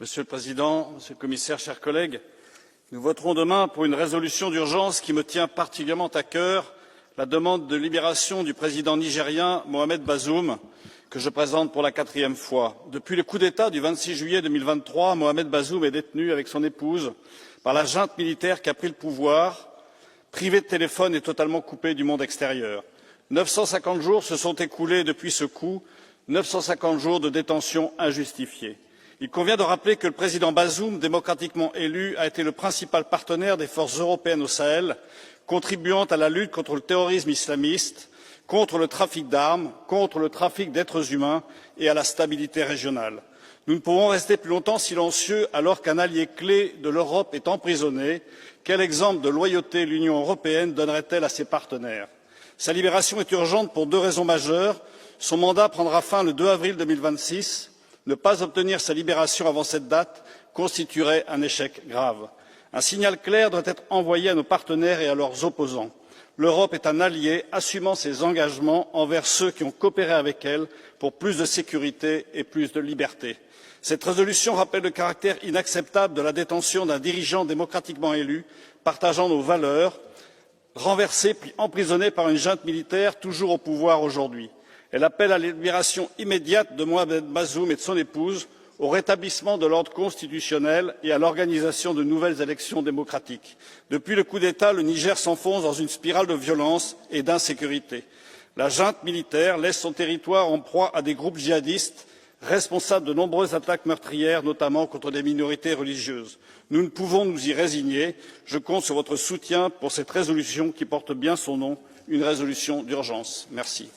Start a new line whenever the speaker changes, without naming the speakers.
Monsieur le Président, Monsieur le Commissaire, chers collègues, nous voterons demain pour une résolution d'urgence qui me tient particulièrement à cœur, la demande de libération du président nigérien Mohamed Bazoum, que je présente pour la 4e fois. Depuis le coup d'État du 26 juillet 2023, Mohamed Bazoum est détenu avec son épouse par la junte militaire qui a pris le pouvoir, privé de téléphone et totalement coupé du monde extérieur. 950 jours se sont écoulés depuis ce coup, 950 jours de détention injustifiée. Il convient de rappeler que le président Bazoum, démocratiquement élu, a été le principal partenaire des forces européennes au Sahel, contribuant à la lutte contre le terrorisme islamiste, contre le trafic d'armes, contre le trafic d'êtres humains et à la stabilité régionale. Nous ne pouvons rester plus longtemps silencieux alors qu'un allié clé de l'Europe est emprisonné. Quel exemple de loyauté l'Union européenne donnerait-elle à ses partenaires? Sa libération est urgente pour deux raisons majeures. Son mandat prendra fin le 2 avril 2026. Ne pas obtenir sa libération avant cette date constituerait un échec grave. Un signal clair doit être envoyé à nos partenaires et à leurs opposants. L'Europe est un allié assumant ses engagements envers ceux qui ont coopéré avec elle pour plus de sécurité et plus de liberté. Cette résolution rappelle le caractère inacceptable de la détention d'un dirigeant démocratiquement élu, partageant nos valeurs, renversé puis emprisonné par une junte militaire toujours au pouvoir aujourd'hui. Elle appelle à la libération immédiate de Mohamed Bazoum et de son épouse, au rétablissement de l'ordre constitutionnel et à l'organisation de nouvelles élections démocratiques. Depuis le coup d'État, le Niger s'enfonce dans une spirale de violence et d'insécurité. La junte militaire laisse son territoire en proie à des groupes djihadistes responsables de nombreuses attaques meurtrières, notamment contre des minorités religieuses. Nous ne pouvons nous y résigner. Je compte sur votre soutien pour cette résolution qui porte bien son nom, une résolution d'urgence. Merci.